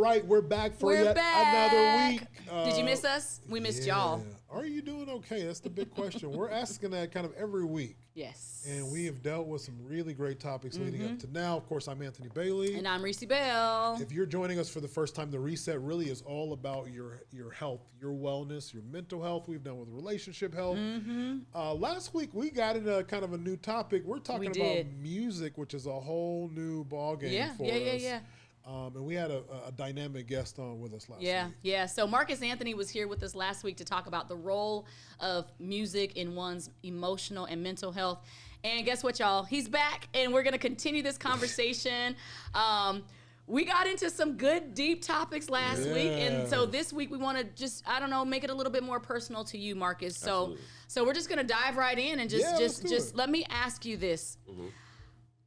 right, we're back for another week. Did you miss us? We missed y'all. Are you doing okay? That's the big question. We're asking that kind of every week. Yes. And we have dealt with some really great topics leading up to now. Of course, I'm Anthony Bailey. And I'm Rici Bell. If you're joining us for the first time, the reset really is all about your health, your wellness, your mental health. We've done with relationship health. Last week, we got into kind of a new topic. We're talking about music, which is a whole new ballgame for us. Yeah. And we had a dynamic guest on with us last week. Yeah. So Marques Anthony was here with us last week to talk about the role of music in one's emotional and mental health. And guess what, y'all? He's back, and we're going to continue this conversation. We got into some good, deep topics last week, and so this week we want to just, make it a little bit more personal to you, Marques. So we're just going to dive right in and just let me ask you this,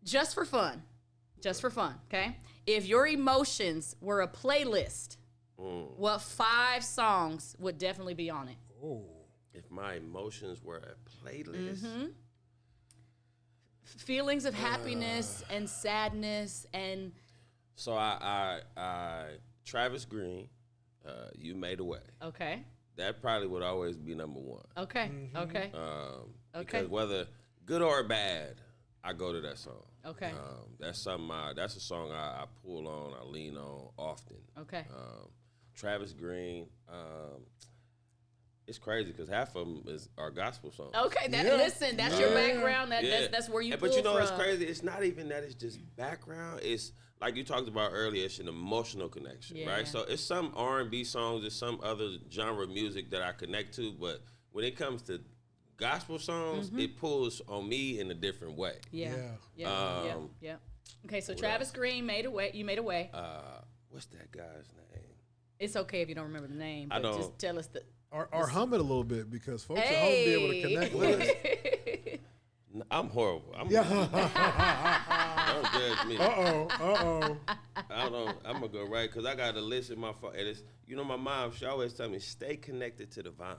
just for fun, okay? If your emotions were a playlist, what 5 songs would definitely be on it? Oh, if my emotions were a playlist. Feelings of happiness and sadness and... So I Travis Green, You Made a Way. Okay. That probably would always be number 1. Okay. Because whether good or bad, I go to that song. Okay. That's a song I pull on, I lean on often. Okay. Travis Green, it's crazy because half of them are gospel songs. Okay, listen, that's your background. That's where you pull from. But you know what's crazy? It's not even that it's just background. It's like you talked about earlier, it's an emotional connection, right? So it's some R&B songs, it's some other genre of music that I connect to, but when it comes to gospel songs, it pulls on me in a different way. Yeah. Okay, so Travis Green made a way. You made a way. What's that guy's name? It's okay if you don't remember the name, but just tell us the... Or hum it a little bit because folks at home be able to connect with us. I'm horrible. Don't judge me. I'm going to go right because I got a list in my phone. And it's, my mom, she always tell me, stay connected to the vine.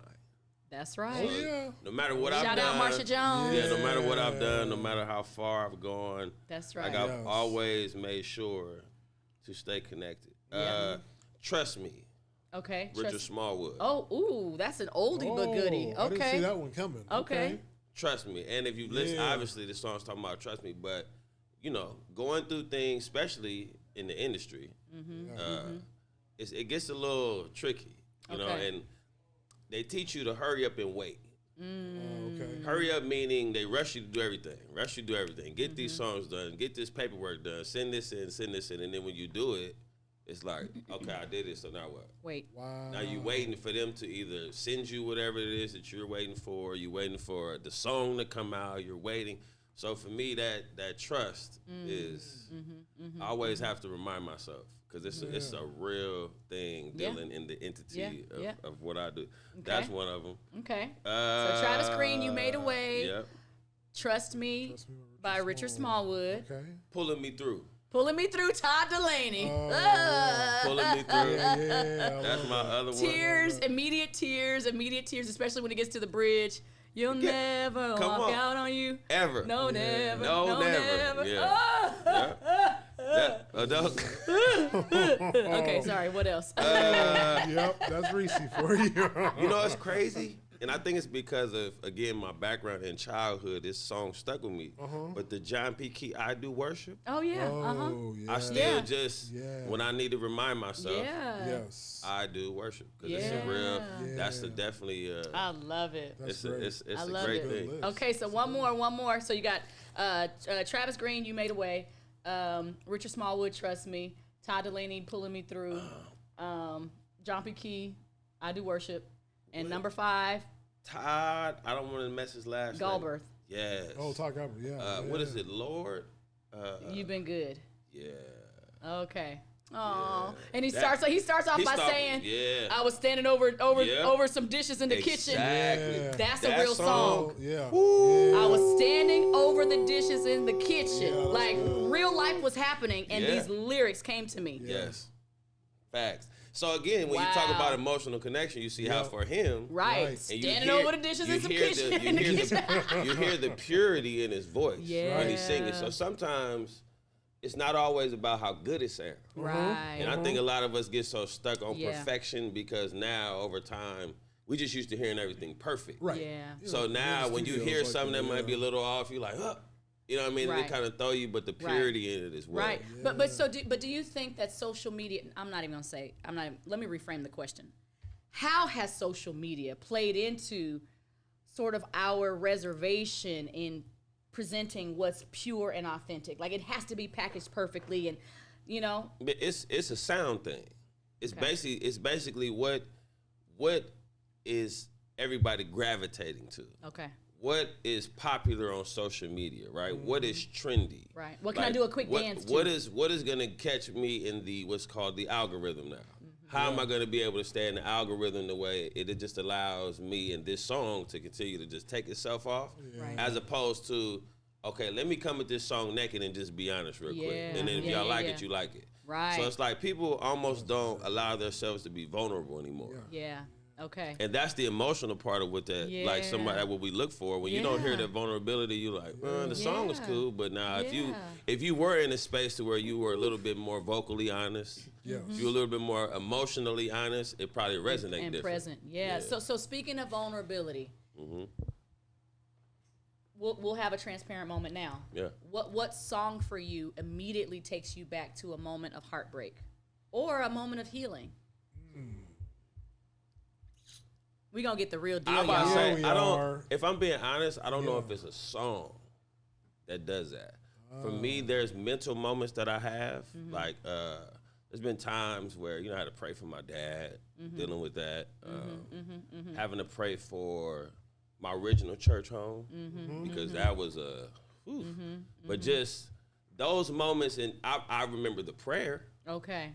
That's right. Oh, yeah. No matter what I've done. Shout out Marsha Jones. Yeah, no matter what I've done, no matter how far I've gone. That's right. Like I've always made sure to stay connected. Trust Me. Okay. Richard Smallwood. That's an oldie but goodie. Okay. I didn't see that one coming. Okay. Trust Me. And if you listen, obviously the song's talking about trust me, but, going through things, especially in the industry, it gets a little tricky, you know, and they teach you to hurry up and wait. Hurry up meaning they rush you to do everything. Get these songs done. Get this paperwork done. Send this in. And then when you do it, it's like, okay, I did it, so now what? Wait. Wow. Now you're waiting for them to either send you whatever it is that you're waiting for. You're waiting for the song to come out. You're waiting. So for me, that trust is, I always have to remind myself because it's a real thing dealing in the entity of what I do. Okay. That's one of them. Okay. So Travis Green, You Made a Way. Yep. Trust Me by Richard Smallwood. Okay. Pulling Me Through, Todd Delaney. Pulling Me Through. That's my other one. Tears, immediate tears, especially when it gets to the bridge. You'll never walk out on you. Ever. No, never. No, never. Yeah. Okay, sorry. What else? That's Rici for you. You know, it's crazy. And I think it's because of, again, my background in childhood. This song stuck with me. But the John P. Key, I Do Worship. Oh, yeah. I still when I need to remind myself, I do worship. Because it's a real, that's definitely. I love it. It's a great thing. Okay, so one more. So you got Travis Green, You Made a Way. Richard Smallwood, Trust Me. Todd Delaney, Pulling Me Through. John P. Key, I Do Worship. And number 5, Todd, I don't want to mess his last Galbraith. name. Yes. Oh, Todd Galbraith, What is it, Lord? You've been good. Yeah. Okay. Oh, and he starts off by saying, I was standing over some dishes in the kitchen. That's a real song. I was standing over the dishes in the kitchen. Like real life was happening, and these lyrics came to me. Yes. Facts. So again, when you talk about emotional connection, you see how for him, standing over the dishes in some kitchen. You hear the purity in his voice when he's singing. So sometimes it's not always about how good it sounds. Right. And I think a lot of us get so stuck on perfection because now over time we just used to hearing everything perfect. Right. Yeah. So now when you hear something that might be a little off, you're like, huh. You know what I mean? Right. They kind of throw you, but the purity in it is well. Right. Yeah. But do you think that social media? I'm not even gonna say. Let me reframe the question. How has social media played into sort of our reservation in presenting what's pure and authentic? Like it has to be packaged perfectly, and you know. But it's a sound thing. It's basically what is everybody gravitating to. Okay. What is popular on social media, right? What is trendy? Right. What can I do a quick dance to? What is gonna catch me in the what's called the algorithm now? How am I gonna be able to stay in the algorithm the way it just allows me in this song to continue to just take itself off, as opposed to, okay, let me come with this song naked and just be honest real quick, and then if y'all like it, you like it. Right. So it's like people almost don't allow themselves to be vulnerable anymore. Yeah. Okay. And that's the emotional part of what that, like somebody that what we look for. When you don't hear that vulnerability, you're like, the song is cool, but now if you were in a space to where you were a little bit more vocally honest, if you were a little bit more emotionally honest, it probably resonate and different. Present. Yeah. So speaking of vulnerability, we'll have a transparent moment now. Yeah. What song for you immediately takes you back to a moment of heartbreak or a moment of healing? We gonna get the real deal, I'm about to y'all. say, I don't. If I'm being honest, I don't know if it's a song that does that. For me, there's mental moments that I have. Like, there's been times where I had to pray for my dad, dealing with that, having to pray for my original church home because that was a. But just those moments, and I remember the prayer. Okay.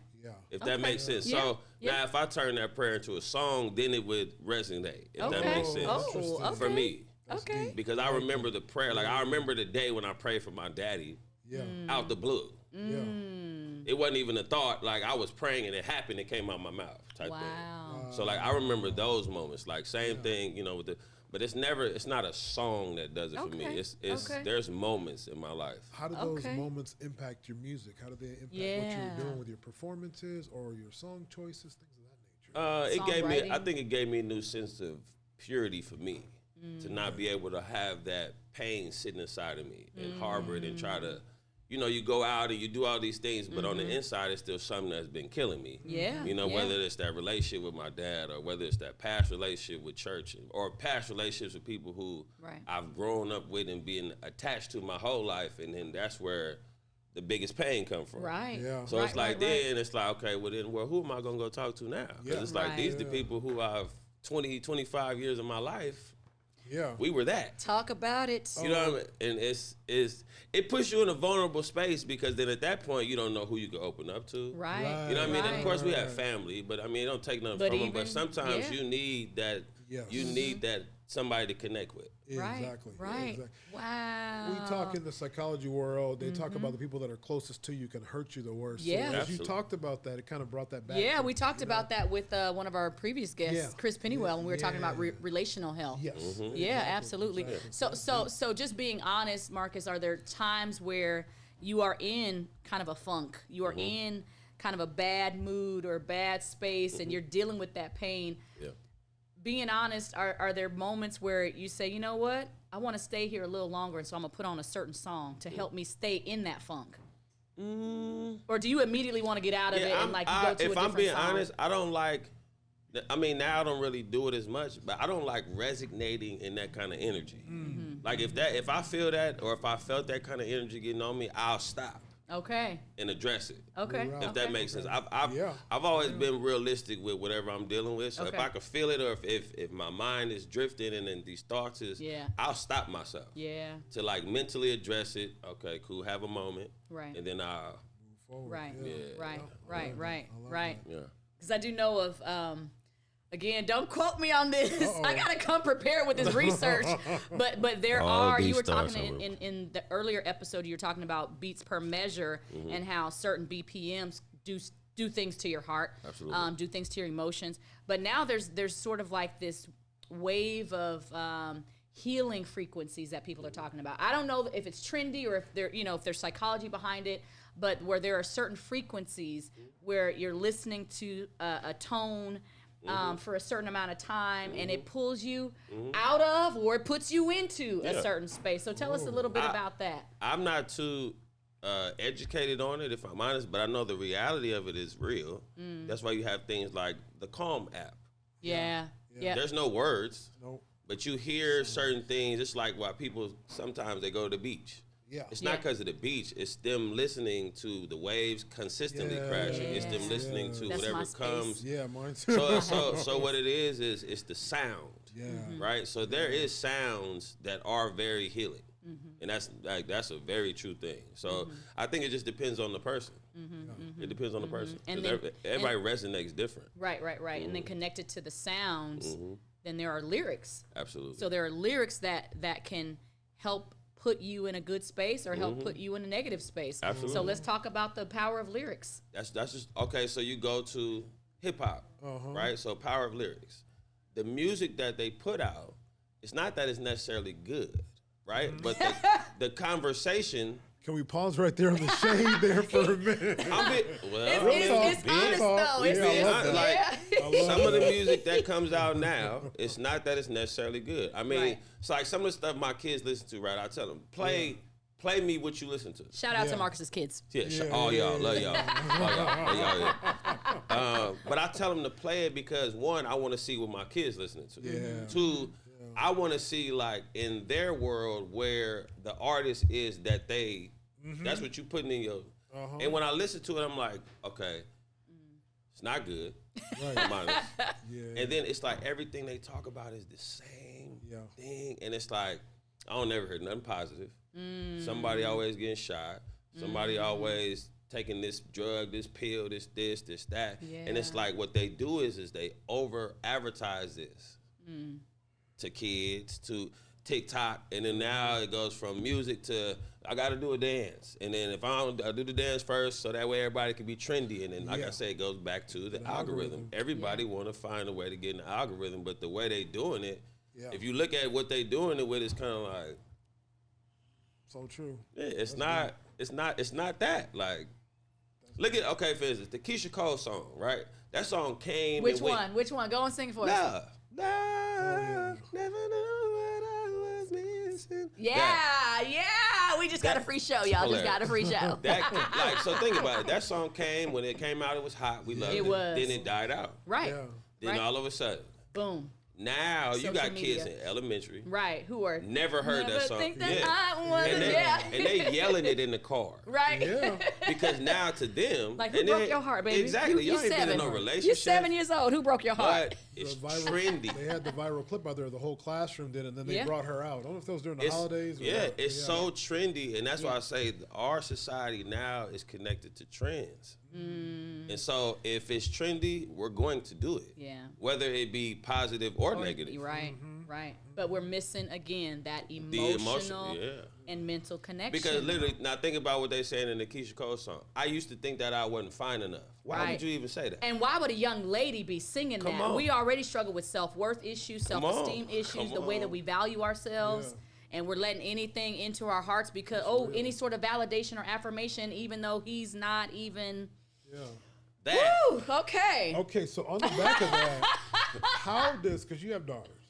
If that makes sense. Yeah. So now if I turn that prayer into a song, then it would resonate. If that makes sense. For me. Okay. Because I remember the prayer. Like I remember the day when I prayed for my daddy out the blue. It wasn't even a thought. Like I was praying and it happened. It came out my mouth type thing. So like I remember those moments. Like same thing, with the. But it's not a song that does it for me. It's there's moments in my life. How do those moments impact your music? How do they impact what you're doing with your performances or your song choices, things of that nature? I think it gave me a new sense of purity for me to not be able to have that pain sitting inside of me and harbor it and try to, you go out and you do all these things, but on the inside, it's still something that's been killing me. Whether it's that relationship with my dad or whether it's that past relationship with church or past relationships with people who I've grown up with and been attached to my whole life. And then that's where the biggest pain come from. Right. Yeah. So it's like then it's like, okay, well then, who am I going to go talk to now? Because it's like these the people who I've 20, 25 years of my life. Yeah, we were that. Talk about it. You know what I mean? And it puts you in a vulnerable space because then at that point you don't know who you can open up to. Right. You know what I mean? And of course we have family, but I mean it don't take nothing from them. But sometimes you need that. You need that somebody to connect with. Exactly. Right. Exactly. Wow. We talk in the psychology world. They talk about the people that are closest to you can hurt you the worst. Yeah. So as you talked about that, it kind of brought that back. Yeah, we talked about that with one of our previous guests, Chris Pennywell, when we were talking about relational health. Yes. Yeah, absolutely. So just being honest, Marques, are there times where you are in kind of a funk? You are in kind of a bad mood or bad space, and you're dealing with that pain. Yeah. Being honest, are there moments where you say, you know what, I want to stay here a little longer, and so I'm going to put on a certain song to help me stay in that funk? Or do you immediately want to get out of it and go to a different song? If I'm being honest, I don't like, now I don't really do it as much, but I don't like resonating in that kind of energy. Like if I feel that or if I felt that kind of energy getting on me, I'll stop. Okay. And address it. Okay. If that makes sense. I've always been realistic with whatever I'm dealing with. So if I can feel it or if my mind is drifting and then these thoughts I'll stop myself. Yeah. To like mentally address it. Okay, cool, have a moment. Right. And then I'll move forward. Right. Yeah. Because I do know of again, don't quote me on this. I gotta come prepared with this research. But there you were talking in the earlier episode, you were talking about beats per measure and how certain BPMs do things to your heart, do things to your emotions. But now there's sort of like this wave of healing frequencies that people are talking about. I don't know if it's trendy or if if there's psychology behind it. but where there are certain frequencies where you're listening to a tone for a certain amount of time, and it pulls you out of or it puts you into a certain space. So tell us a little bit about that. I'm not too educated on it, if I'm honest, but I know the reality of it is real. That's why you have things like the Calm app. Yeah. There's no words, Nope. but you hear certain things. It's like why people sometimes they go to the beach. Yeah. It's not because of the beach. It's them listening to the waves consistently crashing. It's them listening to That's whatever my space. comes. Yeah, mine too. So what it is it's the sound. Yeah. Right? So there is sounds that are very healing. And that's a very true thing. So I think it just depends on the person. It depends on the person. And 'Cause then- everybody resonates different. Right. And then connected to the sounds, then there are lyrics. Absolutely. So there are lyrics that can help put you in a good space or help put you in a negative space. Absolutely. So let's talk about the power of lyrics. That's just okay. So you go to hip hop, right? So power of lyrics. The music that they put out, it's not that it's necessarily good, right? But the conversation. Can we pause right there on the shade there for a minute? It's honest though. Some of the music that comes out now, it's not that it's necessarily good. I mean, it's like some of the stuff my kids listen to, right? I tell them, play me what you listen to. Shout out to Marcus's kids. All y'all, love y'all. But I tell them to play it because, one, I want to see what my kids listening to. Yeah. Two, I want to see, like, in their world where the artist is that they, that's what you putting in your, and when I listen to it, I'm like, okay, it's not good. Right. I'm honest. Yeah. And then it's like everything they talk about is the same thing. And it's like, I don't never hear nothing positive. Somebody always getting shot. Somebody always taking this drug, this pill, this, that. And it's like what they do is they over advertise this to kids, to TikTok. And then now it goes from music to I got to do a dance. And then if I do the dance first so that way everybody can be trendy. And then, like I say, it goes back to the algorithm. Everybody want to find a way to get in the algorithm, but the way they doing it, if you look at what they doing it with, it's kind of like, so true. yeah, it's not that. Like, look at, okay, for instance, the Keisha Cole song, right? That song came Which and went. one? Which one? Go and sing for us. Love, never knew what I was missing. Yeah. We just got a free show, y'all. Hilarious. Just got a free show. So think about it. That song came, when it came out, it was hot. We loved it. Then it died out. Right. Yeah. Then all of a sudden, Boom. now you Social got media. kids in elementary. Right. Who are Never heard that song. Think that I wanna, and they yelling it in the car. Right. Yeah. Because now to them, Like, who broke your heart, baby? Exactly. You Y'all ain't been in 7. no relationship. You're 7 years old. Who broke your heart? But it's The viral- trendy. They had the viral clip out there. The whole classroom did, and then they brought her out. I don't know if that was during the holidays. Or It's so trendy, and that's why I say our society now is connected to trends. And so if it's trendy, we're going to do it. Yeah. Whether it be positive or negative. Right. Right. But we're missing again that The emotional and mental connection. Because literally, now think about what they're saying in the Keisha Cole song. I used to think that I wasn't fine enough. Why would you even say that? And why would a young lady be singing that? on. We already struggle with self-worth issues, self-esteem issues, the way that we value ourselves. Yeah. And we're letting anything into our hearts because, any sort of validation or affirmation, even though he's not even. Yeah. That. Woo, okay. Okay, so on the back of that, how does, because you have daughters,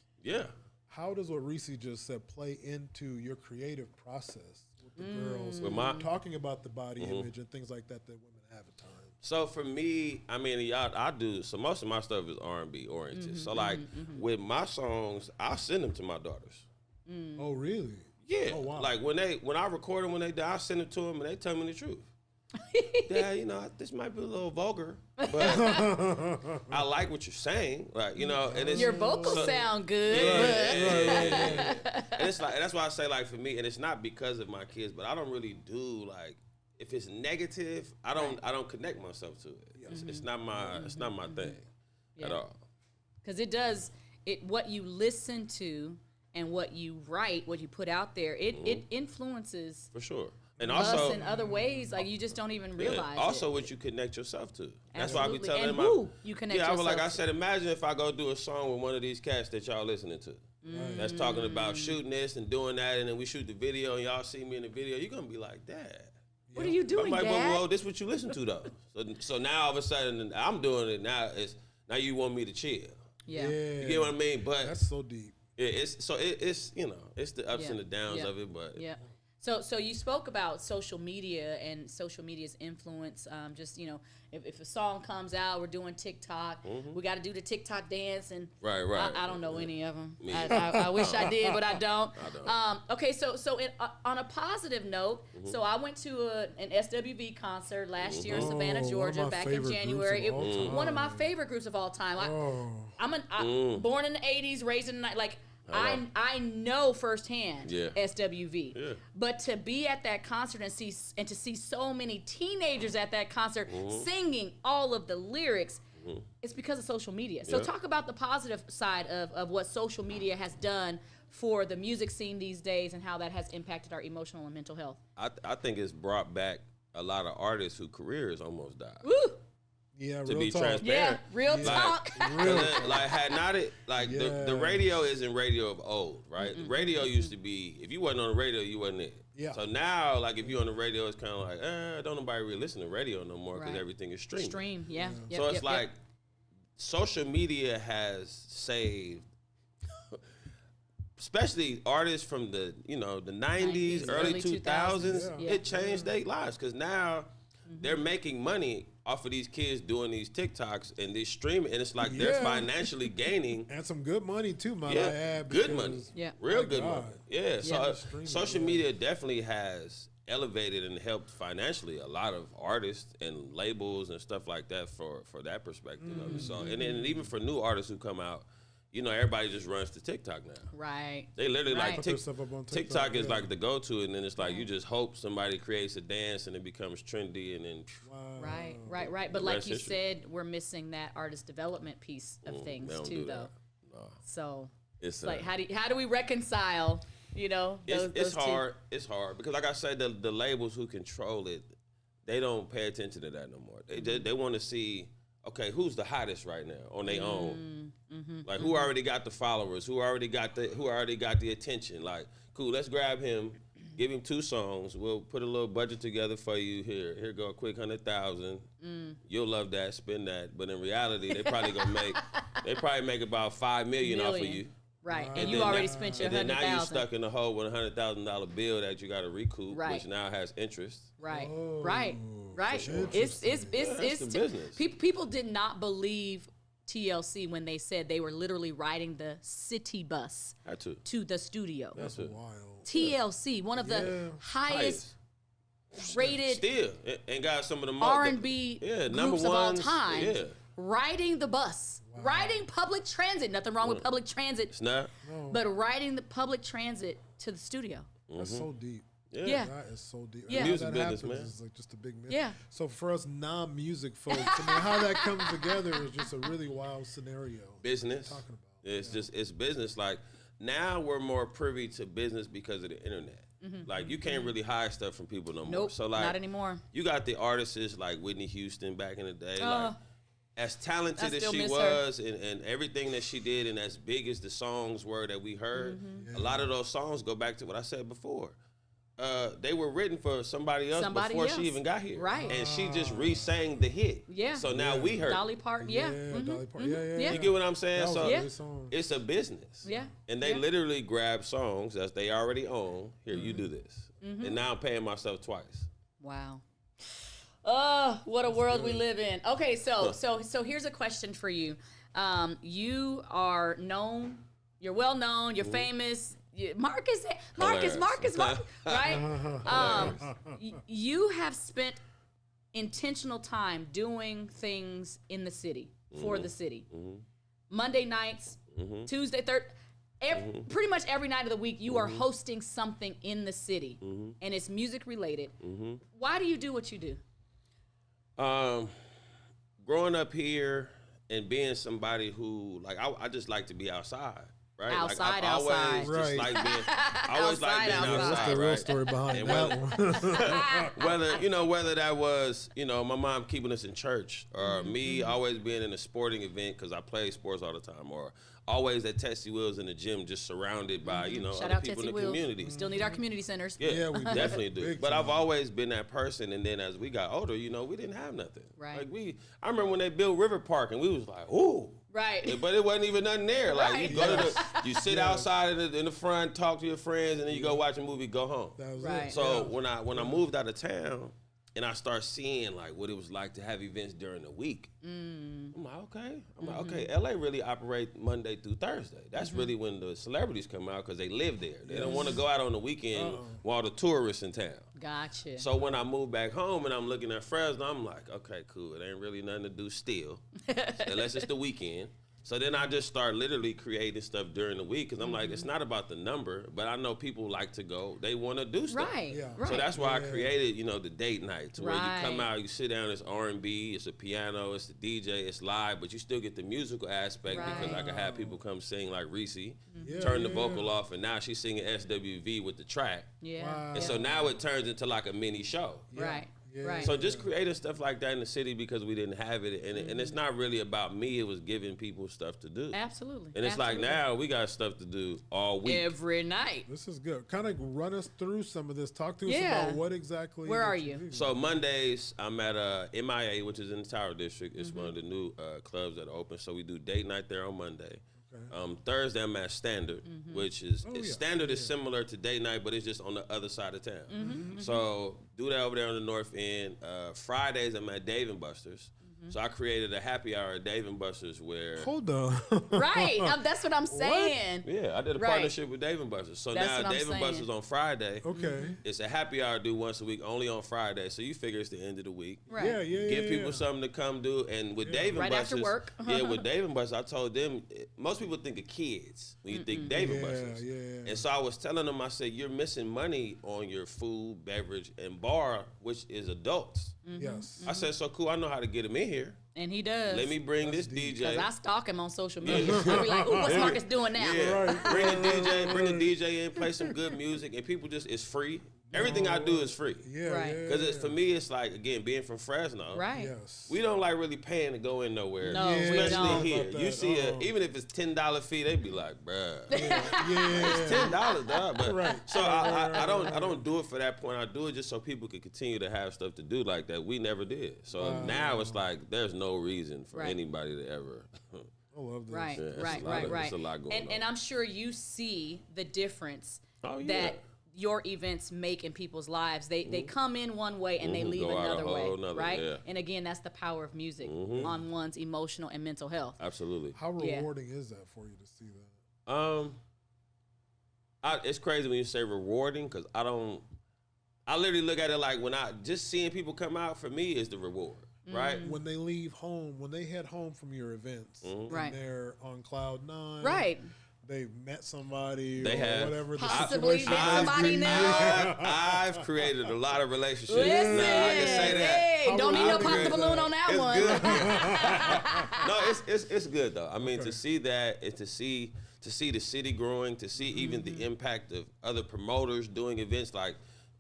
how does what Rici just said play into your creative process with the girls? With talking about the body image and things like that women have at times. So for me, I mean, I do, so most of my stuff is R&B oriented. So like with my songs, I'll send them to my daughters. Oh, really? Yeah. Oh, wow. Like when I record them, when they die, I send them to them and they tell me the truth. Dad, this might be a little vulgar, but I like what you're saying. Like, and it's, Your vocals sound good. And it's like, and that's why I say, like, for me, and it's not because of my kids, but I don't really do, like, if it's negative, I don't connect myself to it. It's not my thing at all. Because what you listen to and what you write, what you put out there, it influences For sure. And us also in other ways, like you just don't even realize. Also, what you connect yourself to. That's why I be Absolutely. telling and them. who you connect I yourself was like I to. said, imagine if I go do a song with one of these cats that y'all listening to. That's talking about shooting this and doing that, and then we shoot the video, and y'all see me in the video. You're gonna be like, Dad. What are you doing, I'm like, Dad? well, this is what you listen to though. So now all of a sudden I'm doing it. Now you want me to chill. Yeah. You get what I mean? But that's so deep. It's you know, it's the ups and the downs of it. But So you spoke about social media and social media's influence. Just, you know, if a song comes out, we're doing TikTok. We got to do the TikTok dance, and right. I don't know any of them. I wish I did, but I don't. Okay, so on a positive note, so I went to an SWV concert last year in Savannah, Georgia, back in January. One of my favorite groups of all time. I'm born in the '80s, raised in the like. I know firsthand SWV, but to be at that concert and to see so many teenagers at that concert singing all of the lyrics, it's because of social media. So talk about the positive side of what social media has done for the music scene these days and how that has impacted our emotional and mental health. I think it's brought back a lot of artists whose careers almost died. Woo! Yeah, to real be talk. transparent. Yeah, real talk. Like had not it like the radio isn't radio of old, right? Radio used to be, if you wasn't on the radio, you wasn't it. Yeah. So now, like if you're on the radio, it's kind of like, don't nobody really listen to radio no more because everything is streaming. Yep, so it's like social media has saved, especially artists from the the 90s, early 2000s. It changed their lives because now they're making money off of these kids doing these TikToks and these streaming, and it's like they're financially gaining. And some good money too, might I add. Good money. Real good money. Yeah, so Streaming, social media definitely has elevated and helped financially a lot of artists and labels and stuff like that for that perspective of it. So, and then even for new artists who come out, everybody just runs to TikTok now. Right. They literally like TikTok is like the go-to, and then it's like you just hope somebody creates a dance and it becomes trendy, and then Right. But like you said, we're missing that artist development piece of things too, though. No. So it's like how do we reconcile? Those hard. It's hard because, like I said, the labels who control it, they don't pay attention to that no more. They want to see, okay, who's the hottest right now on their own. Like who already got the followers, who already got the attention. Like, cool, let's grab him, give him 2 songs. We'll put a little budget together for you. Here go a quick 100,000. You'll love that, spend that. But in reality, they probably make about $5 million off of you. Right, and you already spent your $100,000. And then now you're stuck in the hole with a $100,000 bill that you got to recoup, which now has interest. Right. Sure. It's the business. People did not believe TLC when they said they were literally riding the city bus to the studio. That's wild. TLC, one of the highest rated still, and got some of the R&B groups of all time, riding the bus. Riding public transit. Nothing wrong with public transit. It's not. But riding the public transit to the studio. That's so deep. Yeah. That is so deep. Yeah. Music business, man. It's like just a big myth. Yeah. So for us non-music folks, how that comes together is just a really wild scenario. Business. Talking about. It's business. Like now we're more privy to business because of the internet. Like you can't really hide stuff from people no more. Nope, So like not anymore. You got the artists like Whitney Houston back in the day. Like as talented as she was and everything that she did and as big as the songs were that we heard, a lot of those songs go back to what I said before. They were written for somebody else before she even got here. Right. And she just re-sang the hit. Yeah. So now we heard Dolly Parton, Dolly Parton. Yeah. You get what I'm saying? So song. it's a business. Yeah. And they literally grab songs that they already own. Here, you do this. And now I'm paying myself twice. Wow. Oh, what a world we live in. Okay, so here's a question for you. You are known, you're well known, you're famous. Marques, right? You have spent intentional time doing things in the city, for the city. Monday nights, Tuesday, pretty much every night of the week, you are hosting something in the city, and it's music related. Why do you do what you do? Growing up here and being somebody who, like, I just like to be outside. right? Outside, like I've always outside. just like being, I always like being Outside, outside. That's the real right? story behind And that one. whether that was, my mom keeping us in church, or me always being in a sporting event because I play sports all the time, or always at Tessie Wheels in the gym, just surrounded by, Shout other out people Tessie in the Wheels. community. Still need our community centers. Yeah, we we do. definitely do. Big But I've time. always been that person, and then as we got older, we didn't have nothing. Right. Like I remember when they built River Park, and we was like, ooh. Right. But it wasn't even nothing there. Like Right. you go to you sit outside in the front, talk to your friends, and then you go watch a movie, go home. That was Right. it. So when I moved out of town and I start seeing like what it was like to have events during the week, I'm like, okay. LA really operate Monday through Thursday. That's really when the celebrities come out because they live there. They don't want to go out on the weekend while the tourists in town. Gotcha. So when I moved back home and I'm looking at Fresno, I'm like, okay, cool. It ain't really nothing to do still, unless it's the weekend. So then I just start literally creating stuff during the week because I'm like, it's not about the number, but I know people like to go. They want to do stuff. Right. Yeah. Right. So that's why I created, the date night to where you come Right. out, you sit down, it's R&B, it's a piano, it's the DJ, it's live, but you still get the musical aspect because I can have people come sing like Rici, turn the vocal off, and now she's singing SWV with the track. Yeah. Wow. And so now it turns into like a mini show. Right. Yeah. Right. So just creating stuff like that in the city because we didn't have it, and it's not really about me. It was giving people stuff to do. Absolutely. And it's like now we got stuff to do all week. every night. This is good. Kind of run us through some of this. Talk to us Yeah. about what exactly. Where that are you? do. So Mondays I'm at MIA, which is in the Tower District. It's one of the new clubs that are open. So we do date night there on Monday. Thursday I'm at Standard, which is Standard is similar to date night, but it's just on the other side of town. So do that over there on the north end. Fridays I'm at Dave & Buster's. So I created a happy hour at Dave & Buster's where Hold on. Right. That's what I'm saying. I did a Right. partnership with Dave & Buster's. So That's now what I'm Dave & saying. Buster's on Friday. Okay. It's a happy hour do once a week, only on Friday. So you figure it's the end of the week. Right. Yeah. Give people something to come do. And with Dave & Right Buster's, after work. with Dave & Buster's, I told them, most people think of kids when you think Dave & Buster's. Yeah. And so I was telling them, I said, you're missing money on your food, beverage, and bar, which is adults. Yes. I said, so cool, I know how to get them in here. And he does. Let me bring this deep. DJ. Because I stalk him on social media. I'll be like, ooh, what's Marques doing now? Yeah, bring a DJ in, play some good music, and people it's free. Everything I do is free. Yeah. Right. Yeah. Because for me, it's like, again, being from Fresno. Right. Yes. We don't like really paying to go in nowhere. No, we especially don't. here. About that. You see, even if it's $10 fee, they be like, bruh. Yeah. It's $10, dog. But Right. so I don't do it for that point. I do it just so people can continue to have stuff to do like that. We never did. So now it's like there's no reason for Right. anybody to ever. I love this. Right, Yeah, it's right, a lot right, of- right. it's a lot going and on. And I'm sure you see the difference Oh, yeah. that your events make in people's lives. They come in one way and they leave Go out a another way, whole nother, right? yeah. And again, that's the power of music on one's emotional and mental health. Absolutely. How Yeah. rewarding is that for you to see that? It's crazy when you say rewarding because I literally look at it like when just seeing people come out for me is the reward, right? When they leave home, when they head home from your events, and Right. they're on cloud nine, Right. They've met somebody, They or have. whatever the Possibly situation met is. somebody new. I've created a lot of relationships. Listen, Now, I can say that. hey, don't need no I've pop the created- balloon on that It's one. good. No, it's good though. I mean, to see that, and to see the city growing, to see even the impact of other promoters doing events like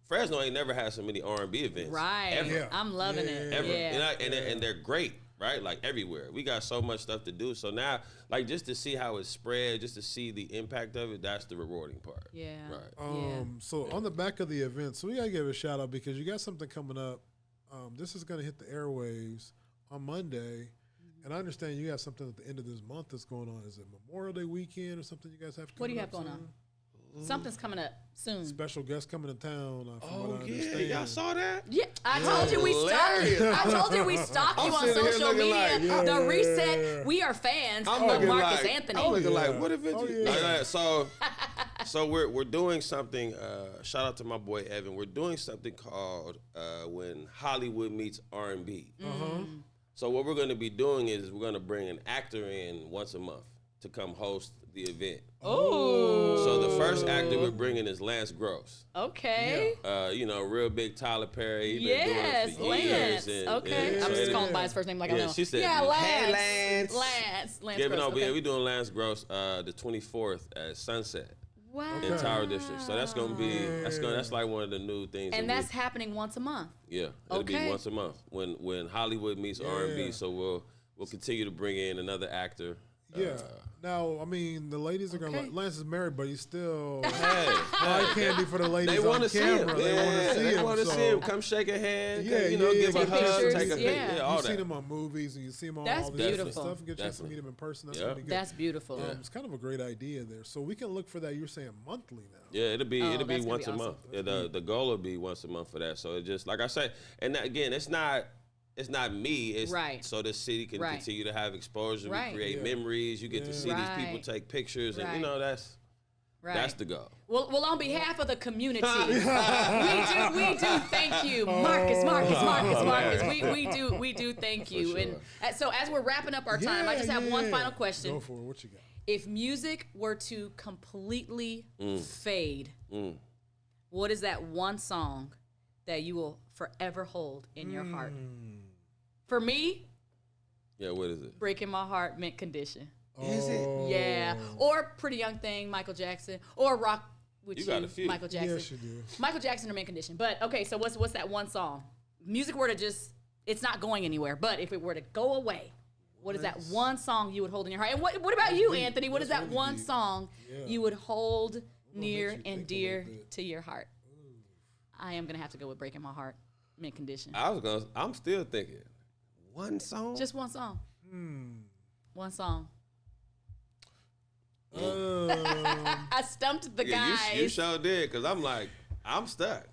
Fresno ain't never had so many R&B events. Right. Ever. Yeah. I'm loving it. Ever. Yeah. And they're great, right? Like everywhere. We got so much stuff to do. So now, like just to see how it's spread, just to see the impact of it, that's the rewarding part. Yeah. Right. So on the back of the event, so we gotta give a shout out because you got something coming up. This is gonna hit the airwaves on Monday, and I understand you got something at the end of this month that's going on. Is it Memorial Day weekend or something you guys have? What do you have coming going up on? soon? Something's coming up soon. Special guest coming to town. From what I Oh yeah, understand. y'all saw that? Yeah, I told you we stalk you. Hilarious. I told you we stalk you I'm on sitting here social looking media. like, The reset. We are fans I'm of looking Marques like, Anthony. I'm looking Yeah. like, what event? Oh, you- yeah. So we're doing something. Shout out to my boy Evan. We're doing something called When Hollywood Meets R&B. So what we're going to be doing is we're going to bring an actor in once a month to come host the event. Oh. So the first actor we're bringing is Lance Gross. Okay. Real big Tyler Perry. He been Yes, doing it for Lance. years. And, Okay. and I'm so just it- calling by his first name like I Yeah, know. she said, yeah, Lance. "Hey, Lance." Lance Yeah, but Gross. no, Okay. we're doing Lance Gross the 24th at Sunset Wow. in Tower District. So that's gonna be that's like one of the new things. And that's happening once a month. Yeah, it'll be Okay. once a month when Hollywood meets R&B. So we'll continue to bring in another actor. Yeah. Now, I mean, the ladies are gonna Okay. like Lance is married, but he's still Hey, eye candy for the ladies they on want to see him. camera. They want to see him. They want to so. see him. Come shake a hand. Yeah, you know, yeah, give a take hug, pictures, take a yeah. picture. Yeah, all You've that. seen him on movies, and you see him on That's all this beautiful. stuff. And get a chance to Definitely. meet him in person. That's Yeah. gonna be good. That's beautiful. It's kind of a great idea there. So we can look for that. You're saying monthly now. Yeah, it'll be that's gonna once be a awesome. month. Yeah, the goal will be once a month for that. So it just like I say, and that, again, it's not me. It's Right. so the city can Right. continue to have exposure. Right. We create memories. You get to see these people Right. take pictures, and Right. you know that's the goal. Well, on behalf of the community, we do thank you, Marques. We do thank you. sure. And so as we're wrapping up our time, I just have one final question. Go for it. What you got? If music were to completely fade, what is that one song that you will forever hold in your heart? For me, Yeah, what is it? Breaking My Heart, Mint Condition. Is it? Yeah. Or Pretty Young Thing, Michael Jackson. Or Rock With You got a few. Michael Jackson. Yes, you do. Michael Jackson or Mint Condition. But okay, so what's that one song? Music were to just, it's not going anywhere. But if it were to go away, what is that one song you would hold in your heart? And what about you, Anthony? What is that really one deep. song you would hold near you think and a dear little bit. to your heart? I am gonna have to go with Breaking My Heart, Mint Condition. I'm still thinking. One song? Just one song. One song. I stumped the yeah, guys. you sure did, because I'm like, I'm stuck.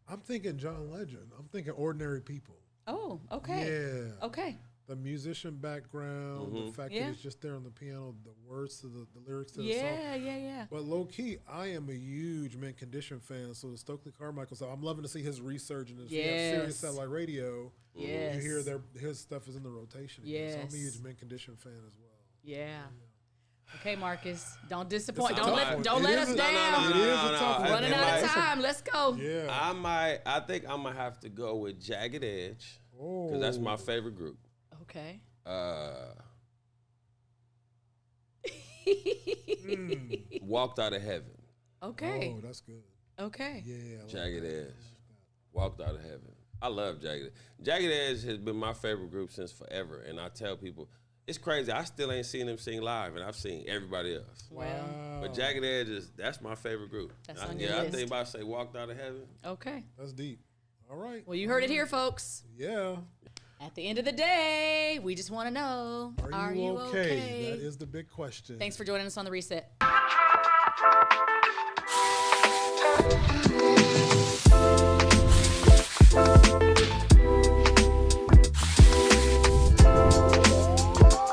I'm thinking John Legend. I'm thinking Ordinary People. Oh, okay. Yeah. Okay. The musician background, the fact Yeah. that it's just there on the piano, the words to the lyrics to the song. Yeah. But low key, I am a huge Mint Condition fan. So the Stokely Carmichael stuff, I'm loving to see his resurgence. If you have Sirius Yes. Satellite Radio, Yes. you hear his stuff is in the rotation. Again. So I'm a Yes. huge Mint Condition fan as well. Yeah. Okay, Marques. Don't disappoint. It's a Don't tough let one. don't It let is us a- down. It is a tough one. Running out of time. Let's go. Yeah. I think I'm gonna have to go with Jagged Edge, because that's my favorite group. Okay. Walked Out of Heaven. Okay. Oh, that's good. Okay. Yeah. I like Jagged that. Edge. Walked Out of Heaven. I love Jagged Edge. Jagged Edge has been my favorite group since forever, and I tell people, it's crazy. I still ain't seen them sing live, and I've seen everybody else. Well, But Jagged Edge that's my favorite group. That's on your I list. think about to say Walked Out of Heaven. okay. That's deep. All right. Well, you heard it here, folks. Yeah. At the end of the day, we just want to know, Are you okay? That is the big question. Thanks for joining us on The Reset.